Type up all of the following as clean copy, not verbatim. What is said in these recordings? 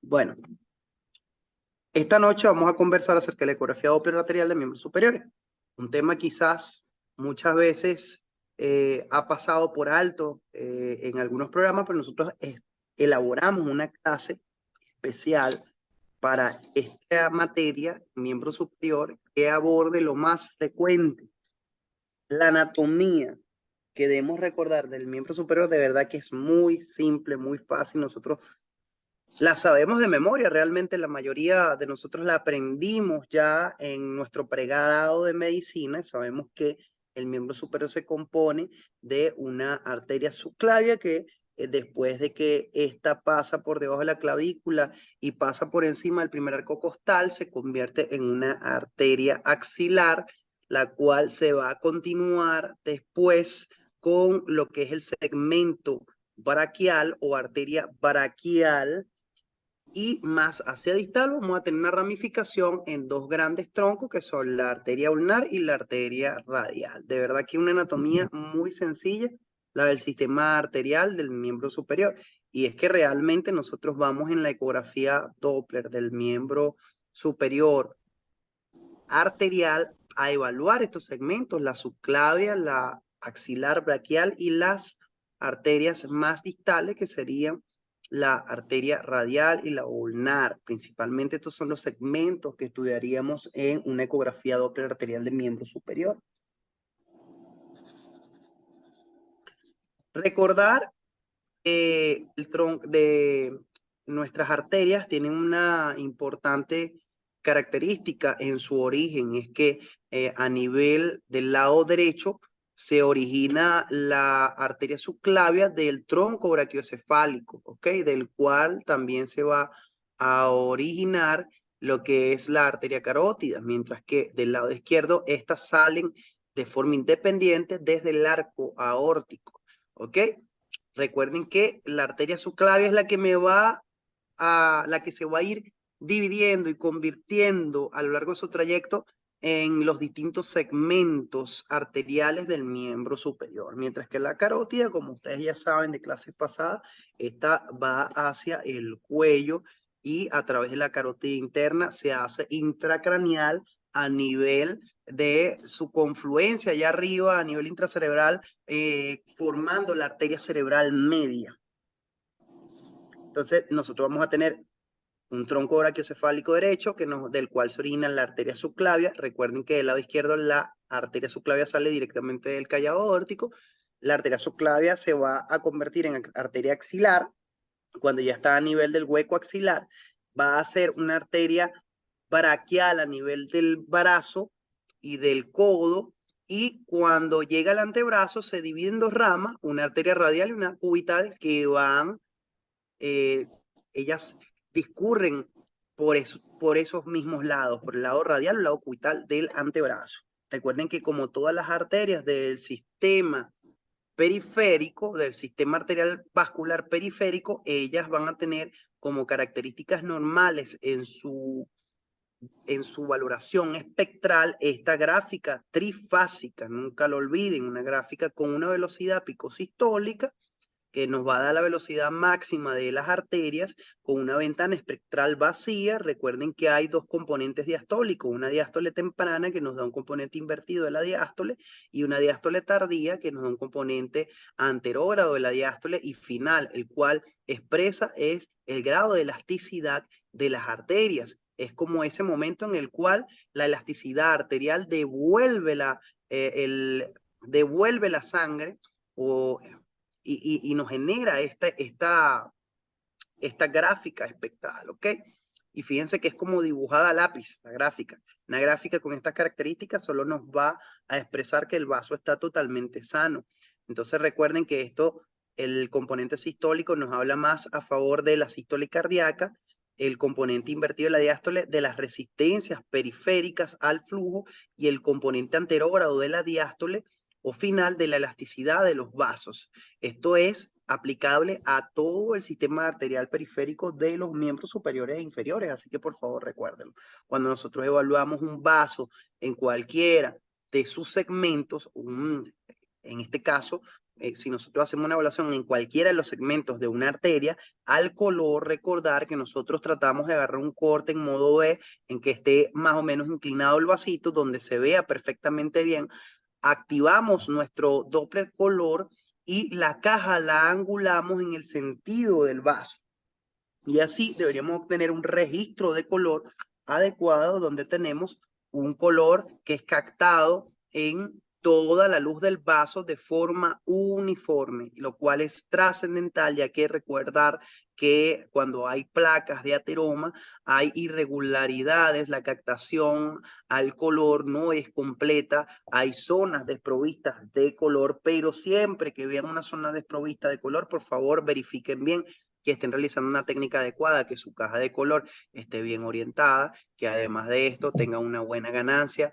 Bueno, esta noche vamos a conversar acerca de la ecografía Doppler arterial de miembros superiores. Un tema quizás muchas veces ha pasado por alto en algunos programas, pero nosotros elaboramos una clase especial para esta materia, miembro superior, que aborde lo más frecuente, la anatomía que debemos recordar del miembro superior. De verdad que es muy simple, muy fácil. Nosotros la sabemos de memoria, realmente la mayoría de nosotros la aprendimos ya en nuestro pregrado de medicina. Sabemos que el miembro superior se compone de una arteria subclavia que después de que ésta pasa por debajo de la clavícula y pasa por encima del primer arco costal, se convierte en una arteria axilar, la cual se va a continuar después con lo que es el segmento braquial o arteria braquial, y más hacia distal vamos a tener una ramificación en dos grandes troncos que son la arteria ulnar y la arteria radial. De verdad que una anatomía muy sencilla, la del sistema arterial del miembro superior. Y es que realmente nosotros vamos en la ecografía Doppler del miembro superior arterial a evaluar estos segmentos, la subclavia, la axilar braquial y las arterias más distales, que serían la arteria radial y la ulnar. Principalmente estos son los segmentos que estudiaríamos en una ecografía Doppler arterial de miembro superior. Recordar el tronco de nuestras arterias tienen una importante característica en su origen, es que a nivel del lado derecho se origina la arteria subclavia del tronco brachiocefálico, ¿ok? Del cual también se va a originar lo que es la arteria carótida, mientras que del lado izquierdo estas salen de forma independiente desde el arco aórtico, ¿ok? Recuerden que la arteria subclavia es la que la que se va a ir dividiendo y convirtiendo a lo largo de su trayecto en los distintos segmentos arteriales del miembro superior. Mientras que la carótida, como ustedes ya saben de clases pasadas, esta va hacia el cuello y a través de la carótida interna se hace intracraneal a nivel de su confluencia allá arriba, a nivel intracerebral, formando la arteria cerebral media. Entonces, nosotros vamos a tener un tronco brachiocefálico derecho del cual se origina la arteria subclavia. Recuerden que del lado izquierdo la arteria subclavia sale directamente del callado aórtico. La arteria subclavia se va a convertir en arteria axilar. Cuando ya está a nivel del hueco axilar, va a ser una arteria braquial a nivel del brazo y del codo, y cuando llega al antebrazo se divide en dos ramas, una arteria radial y una cubital, que van, ellas discurren por esos mismos lados, por el lado radial o el lado cubital del antebrazo. Recuerden que como todas las arterias del sistema periférico, del sistema arterial vascular periférico, ellas van a tener como características normales en su valoración espectral esta gráfica trifásica. Nunca lo olviden, una gráfica con una velocidad picosistólica que nos va a dar la velocidad máxima de las arterias con una ventana espectral vacía. Recuerden que hay dos componentes diastólicos, una diástole temprana que nos da un componente invertido de la diástole y una diástole tardía que nos da un componente anterógrado de la diástole y final, el cual expresa es el grado de elasticidad de las arterias. Es como ese momento en el cual la elasticidad arterial devuelve devuelve la sangre y nos genera esta gráfica espectral, ¿ok? Y fíjense que es como dibujada a lápiz, la gráfica. Una gráfica con estas características solo nos va a expresar que el vaso está totalmente sano. Entonces recuerden que el componente sistólico nos habla más a favor de la sístole cardíaca, el componente invertido de la diástole de las resistencias periféricas al flujo, y el componente anterógrado de la diástole o final de la elasticidad de los vasos. Esto es aplicable a todo el sistema arterial periférico de los miembros superiores e inferiores, así que por favor recuérdenlo. Cuando nosotros evaluamos un vaso en cualquiera de sus segmentos, en este caso si nosotros hacemos una evaluación en cualquiera de los segmentos de una arteria, al color, recordar que nosotros tratamos de agarrar un corte en modo B, en que esté más o menos inclinado el vasito, donde se vea perfectamente bien. Activamos nuestro Doppler color y la caja la angulamos en el sentido del vaso. Y así deberíamos obtener un registro de color adecuado donde tenemos un color que es captado en toda la luz del vaso de forma uniforme, lo cual es trascendental, ya que recordar que cuando hay placas de ateroma hay irregularidades, la captación al color no es completa, hay zonas desprovistas de color, pero siempre que vean una zona desprovista de color, por favor verifiquen bien que estén realizando una técnica adecuada, que su caja de color esté bien orientada, que además de esto tenga una buena ganancia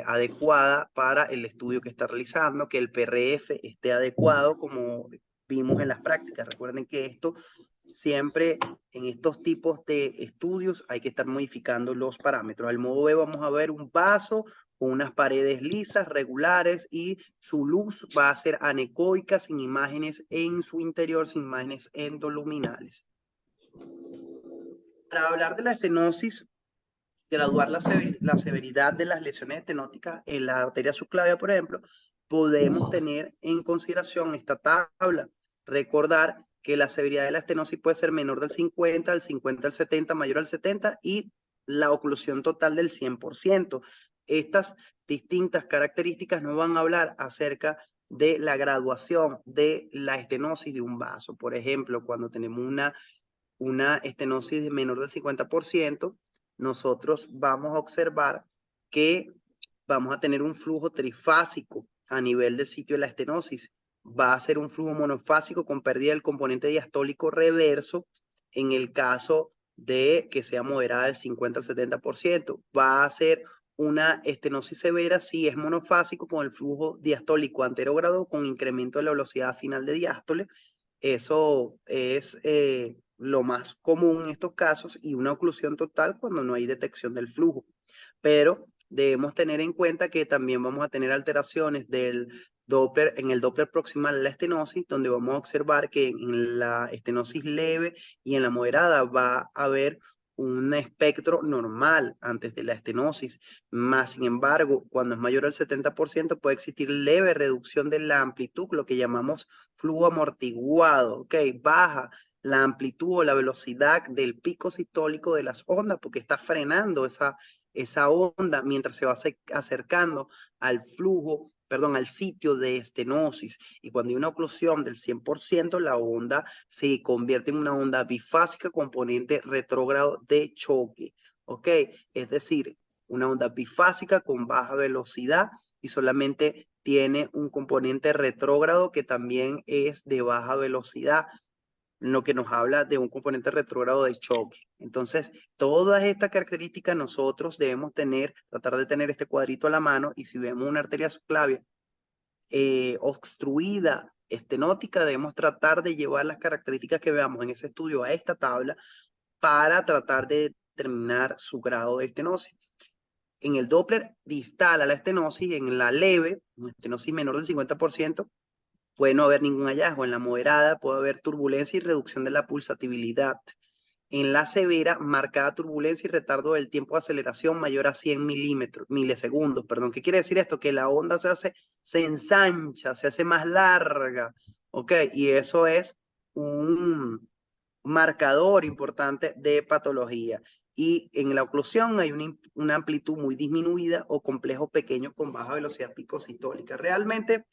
adecuada para el estudio que está realizando, que el PRF esté adecuado como vimos en las prácticas. Recuerden que esto siempre en estos tipos de estudios hay que estar modificando los parámetros. Al modo B vamos a ver un vaso con unas paredes lisas, regulares, y su luz va a ser anecoica, sin imágenes en su interior, sin imágenes endoluminales. Para hablar de la estenosis, graduar la severidad de las lesiones estenóticas en la arteria subclavia, por ejemplo, podemos tener en consideración esta tabla. Recordar que la severidad de la estenosis puede ser menor del 50, al 50 al 70, mayor al 70 y la oclusión total del 100%. Estas distintas características nos van a hablar acerca de la graduación de la estenosis de un vaso. Por ejemplo, cuando tenemos una estenosis de menor del 50%, nosotros vamos a observar que vamos a tener un flujo trifásico a nivel del sitio de la estenosis. Va a ser un flujo monofásico con pérdida del componente diastólico reverso en el caso de que sea moderada del 50 al 70%. Va a ser una estenosis severa si es monofásico con el flujo diastólico anterógrado con incremento de la velocidad final de diástole. Eso es lo más común en estos casos, y una oclusión total cuando no hay detección del flujo. Pero debemos tener en cuenta que también vamos a tener alteraciones del Doppler, en el Doppler proximal de la estenosis, donde vamos a observar que en la estenosis leve y en la moderada va a haber un espectro normal antes de la estenosis. Más sin embargo, cuando es mayor al 70%, puede existir leve reducción de la amplitud, lo que llamamos flujo amortiguado, ¿ok? Baja la amplitud o la velocidad del pico sistólico de las ondas porque está frenando esa onda mientras se va acercando al flujo, perdón, al sitio de estenosis. Y cuando hay una oclusión del 100%, la onda se convierte en una onda bifásica componente retrógrado de choque, ¿ok? Es decir, una onda bifásica con baja velocidad y solamente tiene un componente retrógrado que también es de baja velocidad, lo que nos habla de un componente retrógrado de choque. Entonces, todas estas características nosotros debemos tratar de tener este cuadrito a la mano, y si vemos una arteria subclavia obstruida, estenótica, debemos tratar de llevar las características que veamos en ese estudio a esta tabla para tratar de determinar su grado de estenosis. En el Doppler distal a la estenosis, en la leve, una estenosis menor del 50%, puede no haber ningún hallazgo. En la moderada puede haber turbulencia y reducción de la pulsatividad. En la severa, marcada turbulencia y retardo del tiempo de aceleración mayor a 100 milisegundos. Perdón, ¿qué quiere decir esto? Que la onda se ensancha, se hace más larga. ¿Ok? Y eso es un marcador importante de patología. Y en la oclusión hay una amplitud muy disminuida o complejo pequeño con baja velocidad picosistólica. Realmente,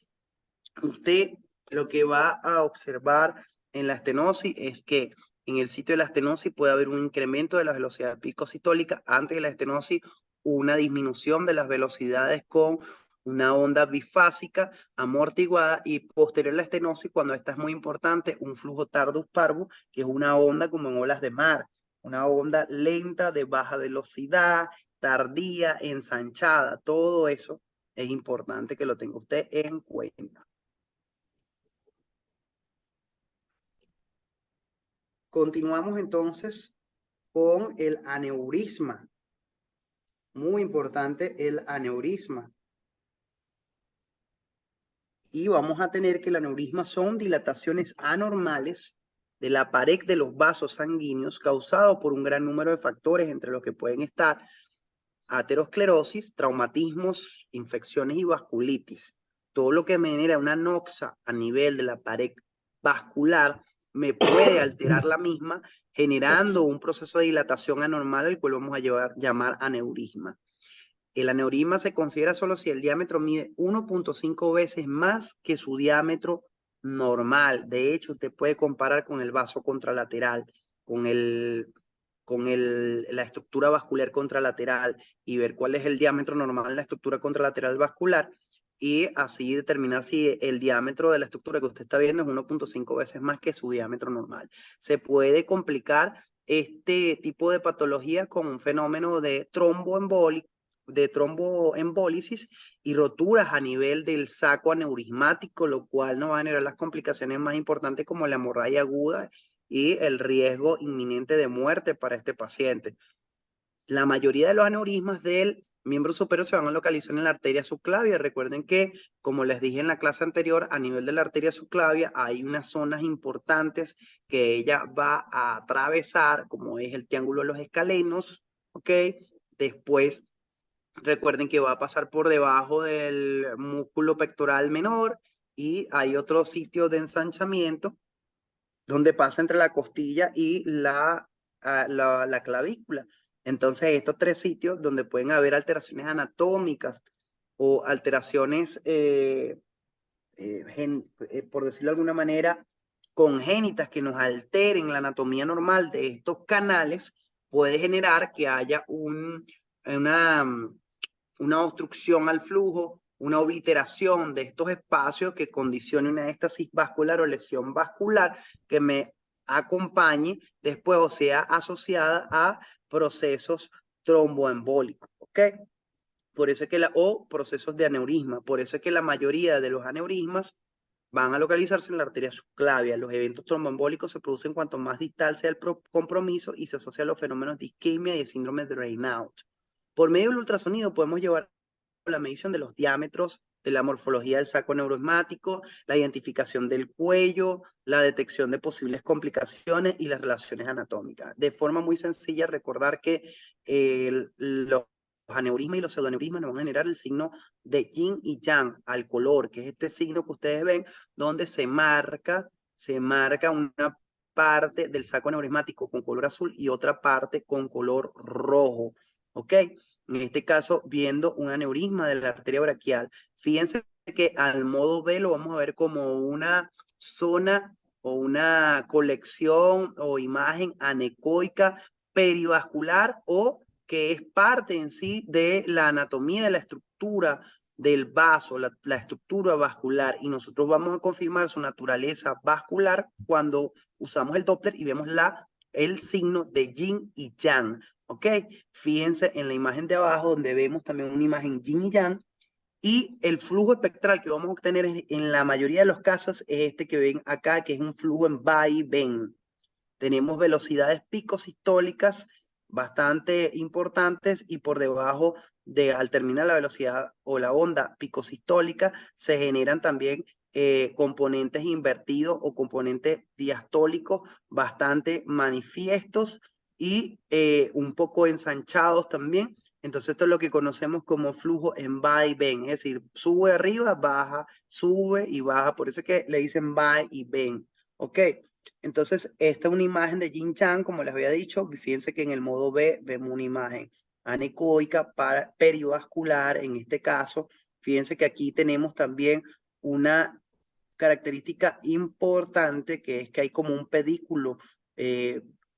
usted lo que va a observar en la estenosis es que en el sitio de la estenosis puede haber un incremento de la velocidad picosistólica. Antes de la estenosis, una disminución de las velocidades con una onda bifásica amortiguada, y posterior a la estenosis, cuando esta es muy importante, un flujo tardus parvus, que es una onda como en olas de mar, una onda lenta de baja velocidad, tardía, ensanchada. Todo eso es importante que lo tenga usted en cuenta. Continuamos entonces con el aneurisma. Muy importante el aneurisma. y vamos a tener que el aneurisma son dilataciones anormales de la pared de los vasos sanguíneos causados por un gran número de factores, entre los que pueden estar aterosclerosis, traumatismos, infecciones y vasculitis. Todo lo que me genera una noxa a nivel de la pared vascular me puede alterar la misma, generando un proceso de dilatación anormal, al cual vamos a llamar aneurisma. El aneurisma se considera solo si el diámetro mide 1.5 veces más que su diámetro normal. De hecho, usted puede comparar con el vaso contralateral, con la estructura vascular contralateral y ver cuál es el diámetro normal de la estructura contralateral vascular y así determinar si el diámetro de la estructura que usted está viendo es 1.5 veces más que su diámetro normal. Se puede complicar este tipo de patología con un fenómeno de tromboembólisis y roturas a nivel del saco aneurismático, lo cual nos va a generar las complicaciones más importantes como la hemorragia aguda y el riesgo inminente de muerte para este paciente. La mayoría de los aneurismas del miembro superior se van a localizar en la arteria subclavia. Recuerden que, como les dije en la clase anterior, a nivel de la arteria subclavia hay unas zonas importantes que ella va a atravesar, como es el triángulo de los escalenos, ¿ok? Después, recuerden que va a pasar por debajo del músculo pectoral menor y hay otro sitio de ensanchamiento donde pasa entre la costilla y la clavícula. Entonces, estos tres sitios donde pueden haber alteraciones anatómicas o alteraciones, por decirlo de alguna manera, congénitas que nos alteren la anatomía normal de estos canales, puede generar que haya una, una obstrucción al flujo, una obliteración de estos espacios que condicione una éstasis vascular o lesión vascular que me acompañe después o sea asociada a procesos tromboembólicos, ¿ok? Por eso es que o procesos de aneurisma, por eso es que la mayoría de los aneurismas van a localizarse en la arteria subclavia. Los eventos tromboembólicos se producen cuanto más distal sea el compromiso y se asocian a los fenómenos de isquemia y de síndrome de Raynaud. Por medio del ultrasonido podemos llevar la medición de los diámetros, de la morfología del saco neurismático, la identificación del cuello, la detección de posibles complicaciones y las relaciones anatómicas. De forma muy sencilla, recordar que los aneurismas y los pseudoaneurismas nos van a generar el signo de yin y yang al color, que es este signo que ustedes ven, donde se marca una parte del saco aneurismático con color azul y otra parte con color rojo. ¿Ok? En este caso, viendo un aneurisma de la arteria braquial. Fíjense que al modo B lo vamos a ver como una zona o una colección o imagen anecoica perivascular o que es parte en sí de la anatomía de la estructura del vaso, la estructura vascular, y nosotros vamos a confirmar su naturaleza vascular cuando usamos el Doppler y vemos el signo de yin y yang. ¿Ok? Fíjense en la imagen de abajo donde vemos también una imagen yin y yang y el flujo espectral que vamos a obtener en la mayoría de los casos es este que ven acá, que es un flujo en va y ven. Tenemos velocidades picosistólicas bastante importantes y por debajo al terminar la velocidad o la onda picosistólica se generan también componentes invertidos o componentes diastólicos bastante manifiestos y un poco ensanchados también. Entonces esto es lo que conocemos como flujo en va y ven, es decir, sube arriba, baja, sube y baja, por eso es que le dicen va y ven, ¿ok? Entonces, esta es una imagen de Yin Yang, como les había dicho. Fíjense que en el modo B vemos una imagen anecoica perivascular. En este caso, fíjense que aquí tenemos también una característica importante, que es que hay como un pedículo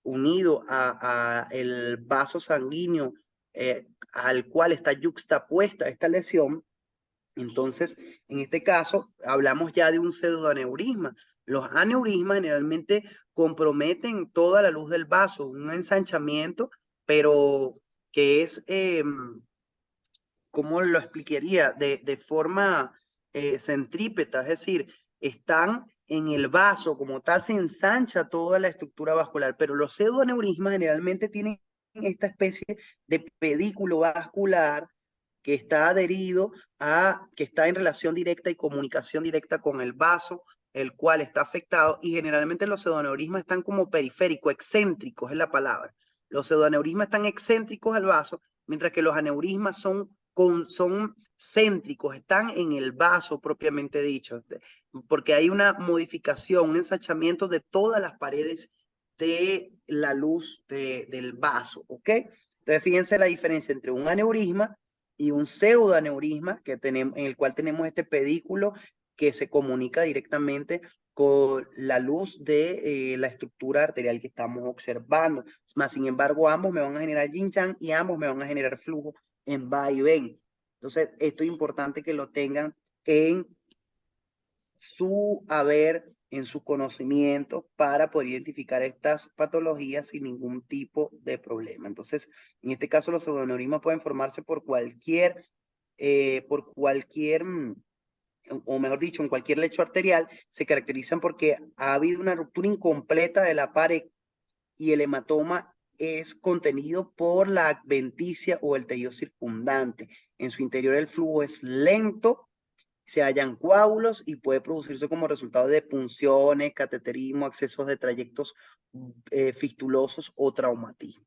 unido a el vaso sanguíneo al cual está yuxtapuesta esta lesión. Entonces, en este caso, hablamos ya de un pseudoaneurisma. Los aneurismas generalmente comprometen toda la luz del vaso, un ensanchamiento, pero que es, ¿cómo lo explicaría? De forma centrípeta, es decir, están en el vaso como tal, se ensancha toda la estructura vascular, pero los pseudoaneurismas generalmente tienen esta especie de pedículo vascular que está adherido que está en relación directa y comunicación directa con el vaso, el cual está afectado, y generalmente los pseudoaneurismas están como periféricos, excéntricos es la palabra. Los pseudoaneurismas están excéntricos al vaso, mientras que los aneurismas son céntricos, están en el vaso propiamente dicho, porque hay una modificación, un ensachamiento de todas las paredes de la luz del vaso, ¿ok? Entonces, fíjense la diferencia entre un aneurisma y un pseudoaneurisma en el cual tenemos este pedículo que se comunica directamente con la luz de la estructura arterial que estamos observando. Más sin embargo, ambos me van a generar yin-yang y ambos me van a generar flujo en va y ven. Entonces, esto es importante que lo tengan en su haber, en su conocimiento, para poder identificar estas patologías sin ningún tipo de problema. Entonces, en este caso, los pseudoaneurismas pueden formarse por cualquier, o mejor dicho, en cualquier lecho arterial, se caracterizan porque ha habido una ruptura incompleta de la pared y el hematoma es contenido por la adventicia o el tejido circundante. En su interior el flujo es lento, se hallan coágulos y puede producirse como resultado de punciones, cateterismo, accesos de trayectos fistulosos o traumatismo.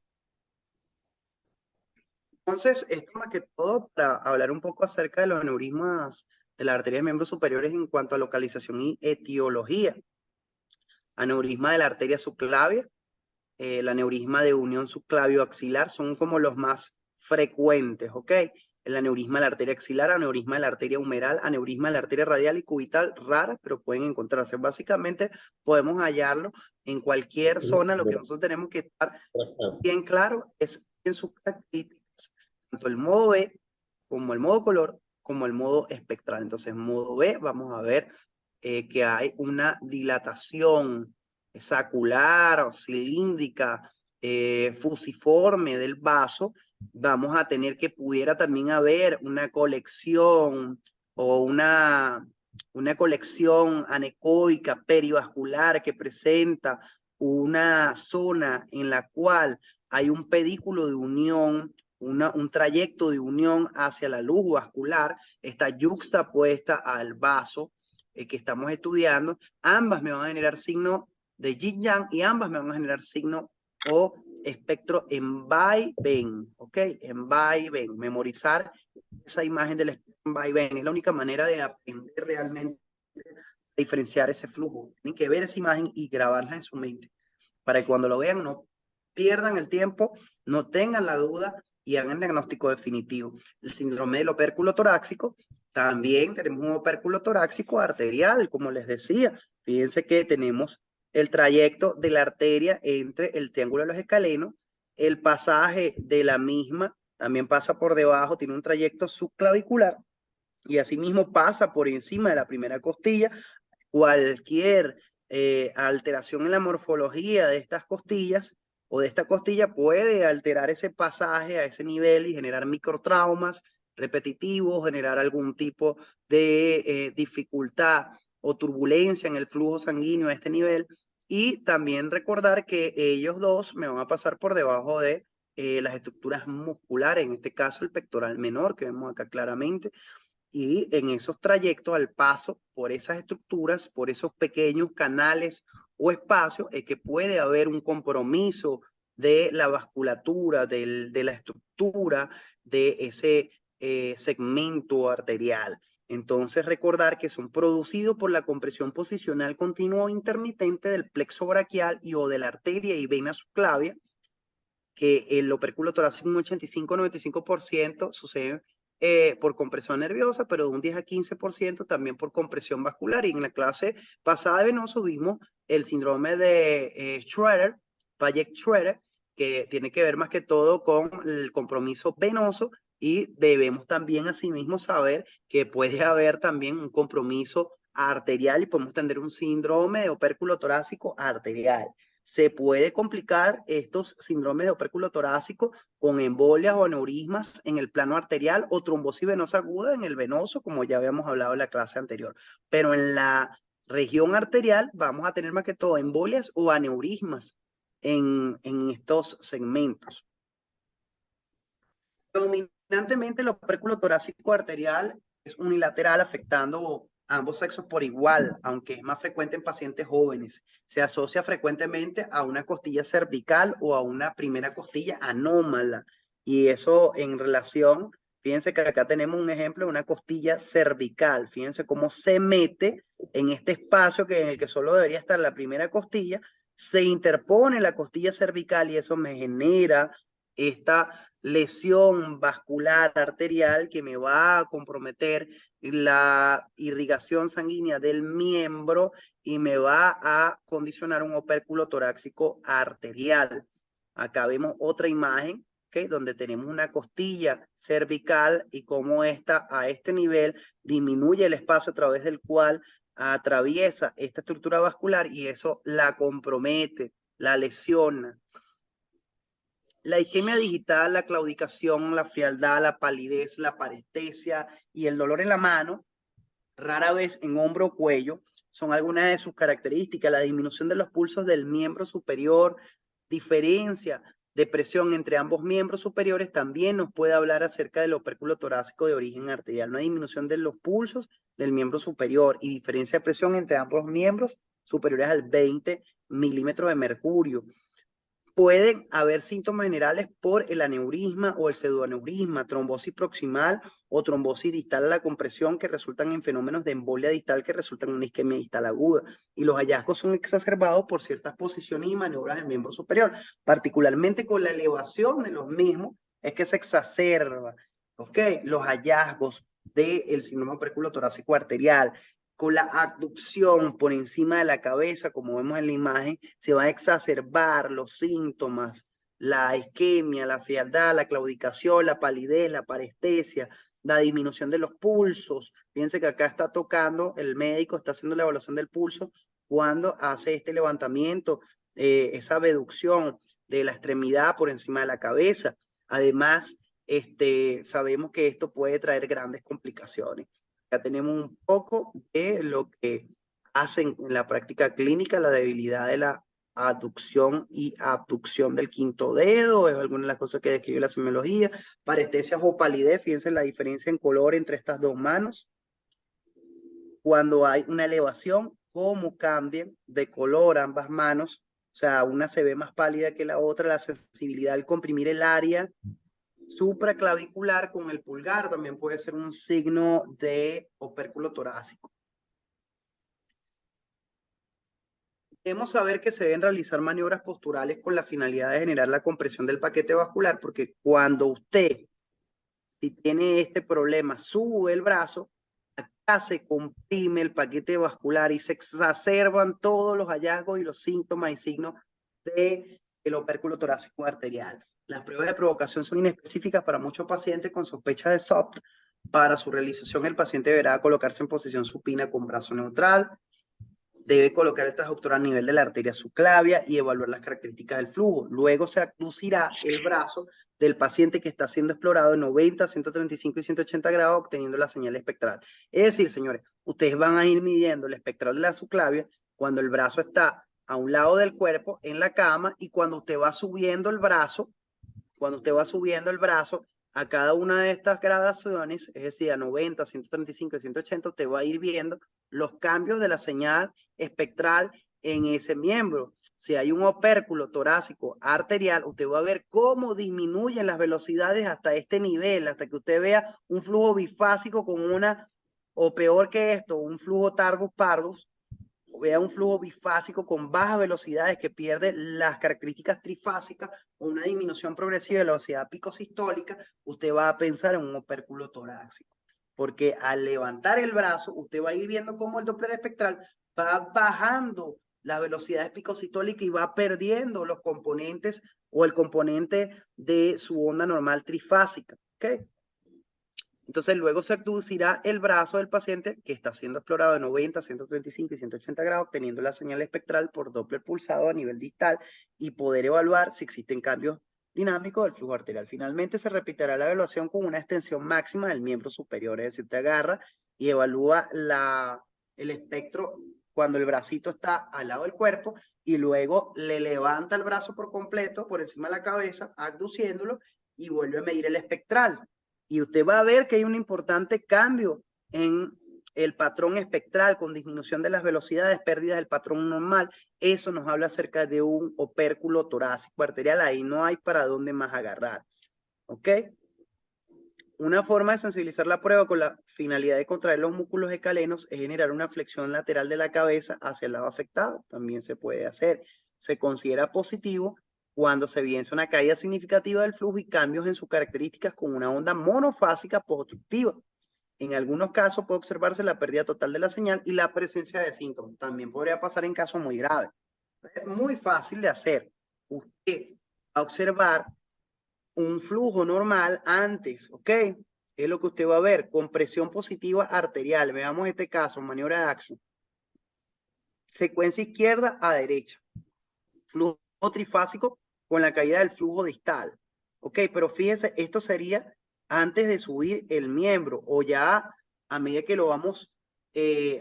Entonces, esto más que todo para hablar un poco acerca de los aneurismas de las arterias de miembros superiores en cuanto a localización y etiología. Aneurisma de la arteria subclavia, el aneurisma de unión subclavio-axilar son como los más frecuentes, ¿ok? El aneurisma de la arteria axilar, aneurisma de la arteria humeral, aneurisma de la arteria radial y cubital, raras, pero pueden encontrarse. Básicamente podemos hallarlo en cualquier zona. Lo que nosotros tenemos que estar bien claro es en sus características, tanto el modo B como el modo color, como el modo espectral. Entonces, modo B, vamos a ver que hay una dilatación sacular o cilíndrica, fusiforme del vaso. Vamos a tener que pudiera también haber una colección o una colección anecoica perivascular que presenta una zona en la cual hay un pedículo de unión, un trayecto de unión hacia la luz vascular, está yuxtapuesta al vaso que estamos estudiando. Ambas me van a generar signo de yin-yang y ambas me van a generar signo o espectro en va-y-ven, ¿ok? En va-y-ven. Memorizar esa imagen del espectro en va-y-ven es la única manera de aprender realmente a diferenciar ese flujo. Tienen que ver esa imagen y grabarla en su mente para que cuando lo vean no pierdan el tiempo, no tengan la duda y hagan el diagnóstico definitivo. El síndrome del opérculo torácico, también tenemos un opérculo torácico arterial, como les decía. Fíjense que tenemos el trayecto de la arteria entre el triángulo de los escalenos, el pasaje de la misma también pasa por debajo, tiene un trayecto subclavicular y asimismo pasa por encima de la primera costilla. Cualquier alteración en la morfología de estas costillas o de esta costilla puede alterar ese pasaje a ese nivel y generar microtraumas repetitivos, generar algún tipo de dificultad o turbulencia en el flujo sanguíneo a este nivel. Y también recordar que ellos dos me van a pasar por debajo de las estructuras musculares, en este caso el pectoral menor, que vemos acá claramente, y en esos trayectos, al paso por esas estructuras, por esos pequeños canales o espacios, es que puede haber un compromiso de la vasculatura, de la estructura de ese segmento arterial. Entonces, recordar que son producidos por la compresión posicional continua o intermitente del plexo braquial y o de la arteria y vena subclavia, que el opérculo torácico un 85-95% sucede por compresión nerviosa, pero de un 10 a 15% también por compresión vascular. Y en la clase pasada de venoso vimos el síndrome de Schroeder, Payet-Schroeder, que tiene que ver más que todo con el compromiso venoso, y debemos también asimismo saber que puede haber también un compromiso arterial y podemos tener un síndrome de opérculo torácico arterial. Se puede complicar estos síndromes de opérculo torácico con embolias o aneurismas en el plano arterial o trombosis venosa aguda en el venoso, como ya habíamos hablado en la clase anterior. Pero en la región arterial vamos a tener más que todo embolias o aneurismas en estos segmentos. Predominantemente el opérculo torácico arterial es unilateral, afectando a ambos sexos por igual, aunque es más frecuente en pacientes jóvenes. Se asocia frecuentemente a una costilla cervical o a una primera costilla anómala. Y eso en relación, fíjense que acá tenemos un ejemplo de una costilla cervical. Fíjense cómo se mete en este espacio en el que solo debería estar la primera costilla, se interpone la costilla cervical y eso me genera esta lesión vascular arterial que me va a comprometer la irrigación sanguínea del miembro y me va a condicionar un opérculo torácico arterial. Acá vemos otra imagen, ¿okay? Donde tenemos una costilla cervical y cómo esta a este nivel disminuye el espacio a través del cual atraviesa esta estructura vascular y eso la compromete, la lesiona. La isquemia digital, la claudicación, la frialdad, la palidez, la parestesia y el dolor en la mano, rara vez en hombro o cuello, son algunas de sus características. La disminución de los pulsos del miembro superior, diferencia de presión entre ambos miembros superiores, también nos puede hablar acerca del opérculo torácico de origen arterial. Una disminución de los pulsos del miembro superior y diferencia de presión entre ambos miembros superiores al 20 milímetros de mercurio. Pueden haber síntomas generales por el aneurisma o el pseudoaneurisma, trombosis proximal o trombosis distal a la compresión que resultan en fenómenos de embolia distal que resultan en una isquemia distal aguda. Y los hallazgos son exacerbados por ciertas posiciones y maniobras del miembro superior, particularmente con la elevación de los mismos, es que se exacerba, ¿ok? Los hallazgos del síndrome opérculo torácico arterial. Con la abducción por encima de la cabeza, como vemos en la imagen, se va a exacerbar los síntomas, la isquemia, la frialdad, la claudicación, la palidez, la parestesia, la disminución de los pulsos. Fíjense que acá está tocando, el médico está haciendo la evaluación del pulso cuando hace este levantamiento, esa abducción de la extremidad por encima de la cabeza. Además, sabemos que esto puede traer grandes complicaciones. Ya tenemos un poco de lo que hacen en la práctica clínica, la debilidad de la aducción y abducción del quinto dedo, es alguna de las cosas que describe la semiología, parestesias o palidez, fíjense la diferencia en color entre estas dos manos, cuando hay una elevación, cómo cambian de color ambas manos, o sea, una se ve más pálida que la otra, la sensibilidad al comprimir el área supraclavicular con el pulgar también puede ser un signo de opérculo torácico. Debemos saber que se deben realizar maniobras posturales con la finalidad de generar la compresión del paquete vascular, porque cuando usted, si tiene este problema, sube el brazo, acá se comprime el paquete vascular y se exacerban todos los hallazgos y los síntomas y signos del opérculo torácico arterial. Las pruebas de provocación son inespecíficas para muchos pacientes con sospecha de SOPT. Para su realización, el paciente deberá colocarse en posición supina con brazo neutral. Debe colocar el transductor a nivel de la arteria subclavia y evaluar las características del flujo. Luego se abducirá el brazo del paciente que está siendo explorado en 90, 135 y 180 grados, obteniendo la señal espectral. Es decir, señores, ustedes van a ir midiendo el espectral de la subclavia cuando el brazo está a un lado del cuerpo en la cama y cuando usted va subiendo el brazo, a cada una de estas gradaciones, es decir, a 90, 135 y 180, te va a ir viendo los cambios de la señal espectral en ese miembro. Si hay un opérculo torácico arterial, usted va a ver cómo disminuyen las velocidades hasta este nivel, hasta que usted vea un flujo bifásico con una, o peor que esto, un flujo tardus pardus, vea un flujo bifásico con bajas velocidades que pierde las características trifásicas o una disminución progresiva de la velocidad picosistólica, usted va a pensar en un opérculo torácico. Porque al levantar el brazo, usted va a ir viendo cómo el Doppler espectral va bajando las velocidades picosistólicas y va perdiendo los componentes o el componente de su onda normal trifásica. ¿Ok? Entonces luego se abducirá el brazo del paciente que está siendo explorado de 90, 135 y 180 grados, teniendo la señal espectral por Doppler pulsado a nivel distal y poder evaluar si existen cambios dinámicos del flujo arterial. Finalmente se repetirá la evaluación con una extensión máxima del miembro superior, es decir, te agarra y evalúa el espectro cuando el bracito está al lado del cuerpo y luego le levanta el brazo por completo por encima de la cabeza, abduciéndolo y vuelve a medir el espectral. Y usted va a ver que hay un importante cambio en el patrón espectral con disminución de las velocidades, pérdidas del patrón normal. Eso nos habla acerca de un opérculo torácico arterial. Ahí no hay para dónde más agarrar. ¿Ok? Una forma de sensibilizar la prueba con la finalidad de contraer los músculos escalenos es generar una flexión lateral de la cabeza hacia el lado afectado. También se puede hacer. Se considera positivo cuando se evidencia una caída significativa del flujo y cambios en sus características con una onda monofásica post-obstructiva. En algunos casos puede observarse la pérdida total de la señal y la presencia de síntomas. También podría pasar en casos muy graves. Es muy fácil de hacer. Usted va a observar un flujo normal antes, ¿ok? Es lo que usted va a ver, compresión positiva arterial. Veamos este caso, maniobra de Axon. Secuencia izquierda a derecha. Flujo trifásico con la caída del flujo distal. ¿Ok? Pero fíjese, esto sería antes de subir el miembro o ya a medida que lo vamos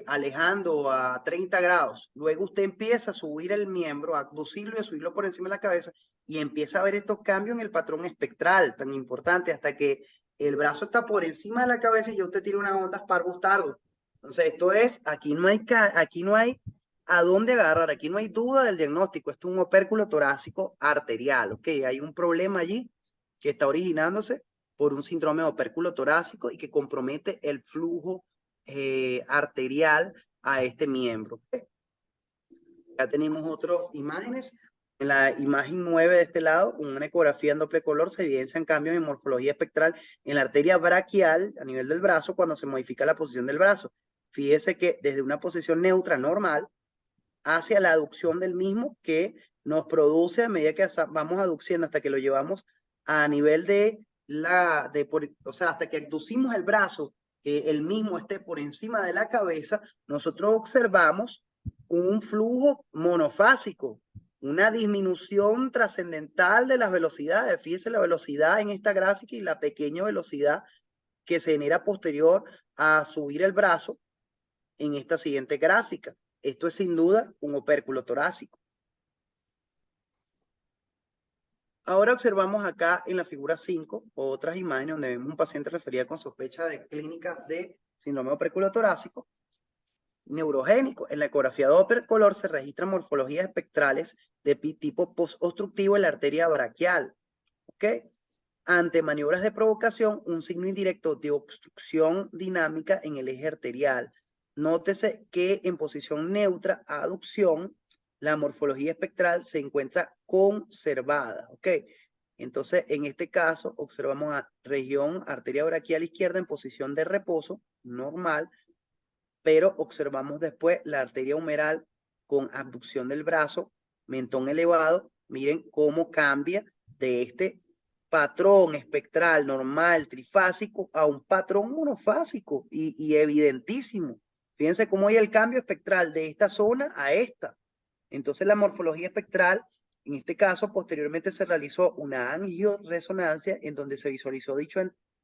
alejando a 30 grados. Luego usted empieza a subir el miembro, a abducirlo y a subirlo por encima de la cabeza y empieza a ver estos cambios en el patrón espectral tan importante hasta que el brazo está por encima de la cabeza y ya usted tiene unas ondas Parvus-Tardus. Entonces esto es, aquí no hay a dónde agarrar, aquí no hay duda del diagnóstico, esto es un opérculo torácico arterial, ¿ok? Hay un problema allí que está originándose por un síndrome de opérculo torácico y que compromete el flujo arterial a este miembro. ¿Okay? Ya tenemos otras imágenes. En la imagen 9 de este lado, con una ecografía en doble color, se evidencian cambios en morfología espectral en la arteria braquial a nivel del brazo cuando se modifica la posición del brazo. Fíjese que desde una posición neutra normal hacia la aducción del mismo que nos produce a medida que vamos aduciendo hasta que lo llevamos a nivel o sea, hasta que abducimos el brazo, que el mismo esté por encima de la cabeza, nosotros observamos un flujo monofásico, una disminución trascendental de las velocidades. Fíjese la velocidad en esta gráfica y la pequeña velocidad que se genera posterior a subir el brazo en esta siguiente gráfica. Esto es sin duda un opérculo torácico. Ahora observamos acá en la figura 5 otras imágenes donde vemos un paciente referido con sospecha de clínica de síndrome de opérculo torácico neurogénico. En la ecografía Doppler color se registran morfologías espectrales de tipo post-obstructivo en la arteria braquial. ¿Ok? Ante maniobras de provocación, un signo indirecto de obstrucción dinámica en el eje arterial. Nótese que en posición neutra, aducción, la morfología espectral se encuentra conservada, ¿ok? Entonces, en este caso, observamos a región arteria braquial izquierda en posición de reposo, normal, pero observamos después la arteria humeral con abducción del brazo, mentón elevado. Miren cómo cambia de este patrón espectral normal, trifásico, a un patrón monofásico y evidentísimo. Fíjense cómo hay el cambio espectral de esta zona a esta. Entonces la morfología espectral, en este caso, posteriormente se realizó una angioresonancia en donde se visualizó dicho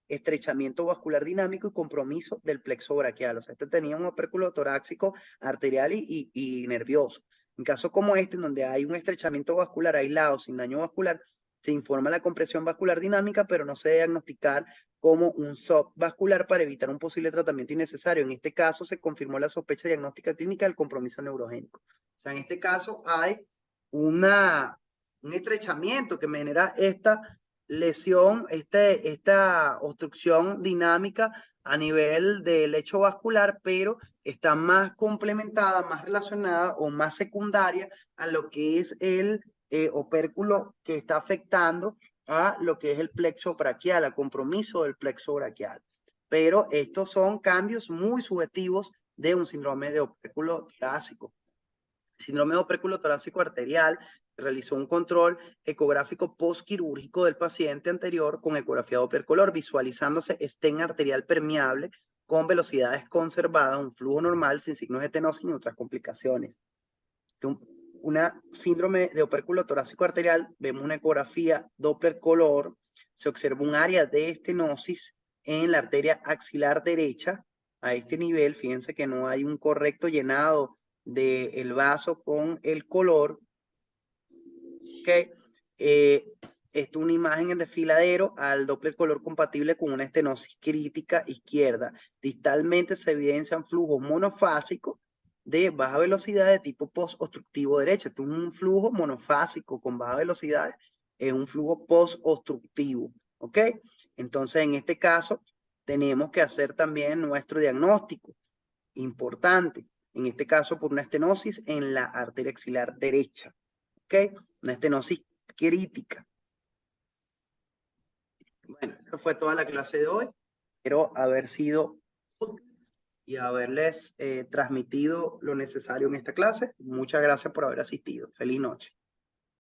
estrechamiento vascular dinámico y compromiso del plexo braquial. O sea, este tenía un opérculo torácico arterial y nervioso. En casos como este, en donde hay un estrechamiento vascular aislado sin daño vascular, se informa la compresión vascular dinámica, pero no se debe diagnosticar como un shock vascular para evitar un posible tratamiento innecesario. En este caso, se confirmó la sospecha diagnóstica clínica del compromiso neurogénico. O sea, en este caso hay un estrechamiento que me genera esta lesión, esta obstrucción dinámica a nivel del lecho vascular, pero está más complementada, más relacionada o más secundaria a lo que es el opérculo que está afectando a lo que es el plexo braquial, a compromiso del plexo braquial. Pero estos son cambios muy subjetivos de un síndrome de opérculo torácico. Síndrome de opérculo torácico arterial, realizó un control ecográfico postquirúrgico del paciente anterior con ecografía Doppler color, visualizándose estén arterial permeable con velocidades conservadas, un flujo normal sin signos de estenosis ni otras complicaciones. Una síndrome de opérculo torácico arterial, vemos una ecografía Doppler color, se observa un área de estenosis en la arteria axilar derecha. A este nivel, fíjense que no hay un correcto llenado del vaso con el color. Okay. Esto es una imagen en desfiladero al Doppler color compatible con una estenosis crítica izquierda. Distalmente se evidencian flujos monofásicos de baja velocidad de tipo post-obstructivo derecho. Esto es un flujo monofásico con baja velocidad, es un flujo post-obstructivo, ¿ok? Entonces, en este caso, tenemos que hacer también nuestro diagnóstico. Importante, en este caso por una estenosis en la arteria axilar derecha, ¿ok? Una estenosis crítica. Bueno, esta fue toda la clase de hoy. Espero haber sido útil y haberles transmitido lo necesario en esta clase. Muchas gracias por haber asistido. Feliz noche.